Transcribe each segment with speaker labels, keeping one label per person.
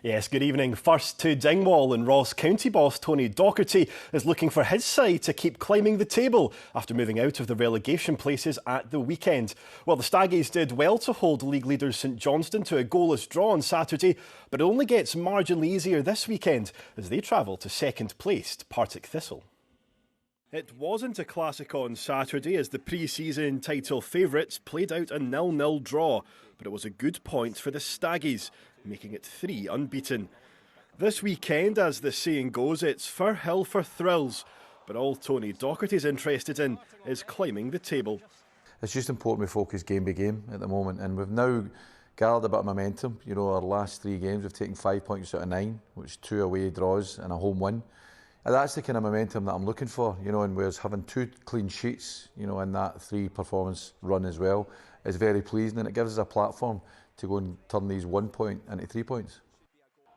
Speaker 1: Yes, good evening. First to Dingwall, and Ross County boss Tony Docherty is looking for his side to keep climbing the table after moving out of the relegation places at the weekend. Well, the Staggies did well to hold league leaders St Johnstone to a goalless draw on Saturday, but it only gets marginally easier this weekend as they travel to second-placed Partick Thistle. It wasn't a classic on Saturday as the pre-season title favourites played out a 0-0 draw, but it was a good point for the Staggies, making it 3 unbeaten. This weekend, as the saying goes, it's Fir Hill for thrills, but all Tony Docherty's interested in is climbing the table.
Speaker 2: It's just important we focus game by game at the moment, and we've now gathered a bit of momentum. You know, our last 3 games we've taken 5 points out of 9, which is 2 away draws and a home win. And that's the kind of momentum that I'm looking for, you know, and whereas having 2 clean sheets, you know, in that 3 performance run as well is very pleasing, and it gives us a platform to go and turn these 1 point into 3 points.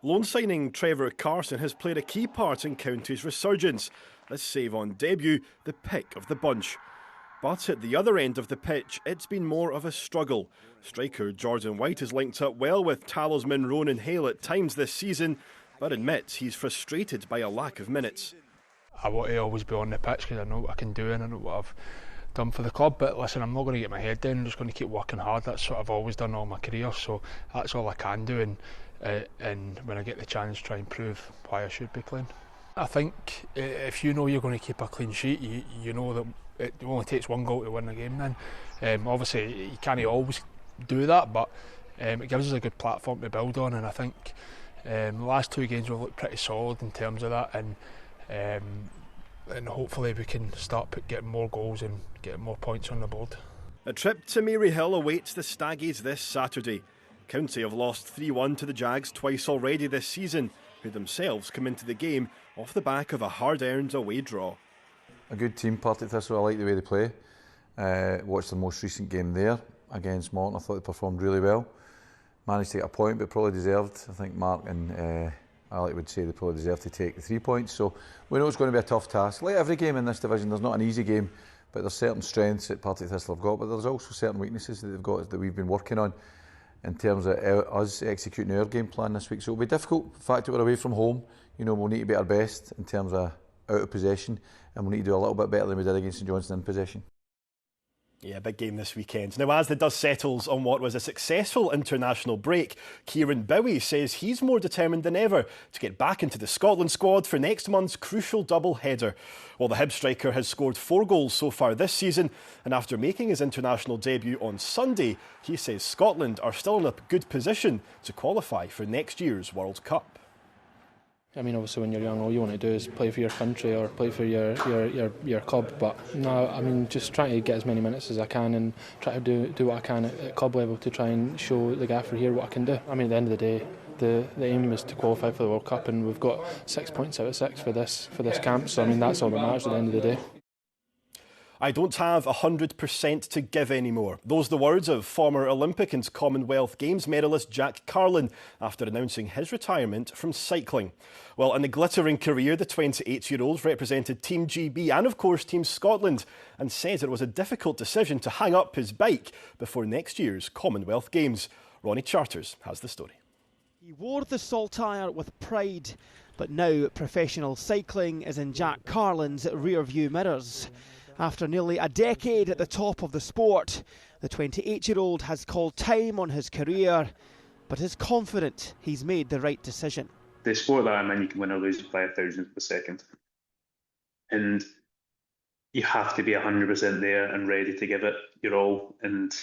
Speaker 1: Loan signing Trevor Carson has played a key part in County's resurgence. This save on debut, the pick of the bunch. But at the other end of the pitch, it's been more of a struggle. Striker Jordan White has linked up well with talisman Ronan Hale at times this season, but admits he's frustrated by a lack of minutes.
Speaker 3: I want to always be on the pitch because I know what I can do and I know what I've done for the club, but listen, I'm not going to get my head down. I'm just going to keep working hard. That's what I've always done all my career, so that's all I can do, and when I get the chance, try and prove why I should be playing. I think if you know you're going to keep a clean sheet, you know that it only takes 1 goal to win the game then. Obviously you can't always do that, but it gives us a good platform to build on, and I think the last 2 games we've looked pretty solid in terms of that, and hopefully we can start getting more goals and getting more points on the board.
Speaker 1: A trip to Maryhill awaits the Staggies this Saturday. County have lost 3-1 to the Jags twice already this season, who themselves come into the game off the back of a hard-earned away draw.
Speaker 2: A good team, Partick Thistle. I like the way they play. Watched the most recent game there against Morton. I thought they performed really well. Managed to get a point, but probably deserved. I think Mark and Alec would say they probably deserved to take the 3 points. So we know it's going to be a tough task. Like every game in this division, there's not an easy game, but there's certain strengths that Partick Thistle have got, but there's also certain weaknesses that they've got that we've been working on in terms of us executing our game plan this week. So it'll be difficult. The fact that we're away from home, you know, we'll need to be at our best in terms of out of possession, and we'll need to do a little bit better than we did against St Johnstone in possession.
Speaker 1: Yeah, big game this weekend. Now, as the dust settles on what was a successful international break, Kieran Bowie says he's more determined than ever to get back into the Scotland squad for next month's crucial double-header. Well, the Hibs striker has scored 4 goals so far this season, and after making his international debut on Sunday, he says Scotland are still in a good position to qualify for next year's World Cup.
Speaker 4: I mean, obviously when you're young, all you want to do is play for your country or play for your club. But no, I mean, just trying to get as many minutes as I can and try to do what I can at club level to try and show the gaffer here what I can do. I mean, at the end of the day, the aim is to qualify for the World Cup, and we've got 6 points out of 6 for this camp. So I mean, that's all that matters at the end of the day.
Speaker 1: I don't have 100% to give anymore. Those are the words of former Olympic and Commonwealth Games medalist Jack Carlin after announcing his retirement from cycling. Well, in a glittering career, the 28-year-old represented Team GB and, of course, Team Scotland, and says it was a difficult decision to hang up his bike before next year's Commonwealth Games. Ronnie Charters has the story.
Speaker 5: He wore the saltire with pride, but now professional cycling is in Jack Carlin's rear-view mirrors. After nearly a decade at the top of the sport, the 28-year-old has called time on his career, but is confident he's made the right decision.
Speaker 6: The sport that I'm in, you can win or lose by 1,000th of a second. And you have to be 100% there and ready to give it your all. And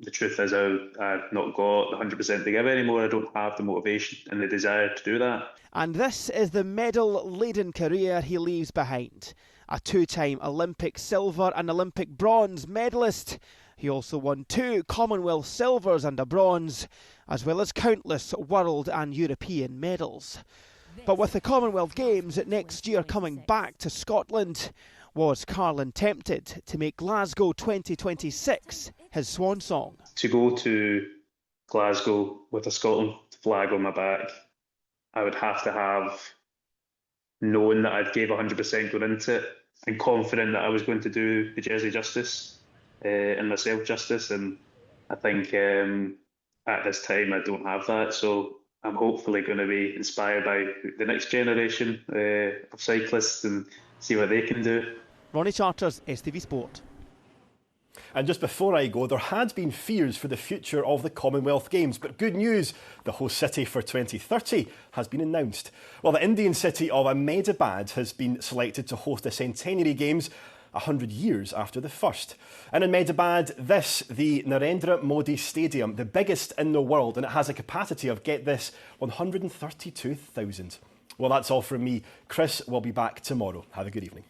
Speaker 6: the truth is, I've not got 100% to give anymore. I don't have the motivation and the desire to do that.
Speaker 5: And this is the medal-laden career he leaves behind. A 2-time Olympic silver and Olympic bronze medalist. He also won 2 Commonwealth silvers and a bronze, as well as countless world and European medals. But with the Commonwealth Games next year coming back to Scotland, was Carlin tempted to make Glasgow 2026 his swan song?
Speaker 6: To go to Glasgow with a Scotland flag on my back, I would have to have known that I'd gave 100% going into it and confident that I was going to do the jersey justice and myself justice. And I think at this time I don't have that. So I'm hopefully going to be inspired by the next generation of cyclists and see what they can do.
Speaker 5: Ronnie Charters, STV Sport.
Speaker 1: And just before I go, there had been fears for the future of the Commonwealth Games, but good news, the host city for 2030 has been announced. Well, the Indian city of Ahmedabad has been selected to host the Centenary Games 100 years after the first. And in Ahmedabad, the Narendra Modi Stadium, the biggest in the world, and it has a capacity of, get this, 132,000. Well, that's all from me. Chris will be back tomorrow. Have a good evening.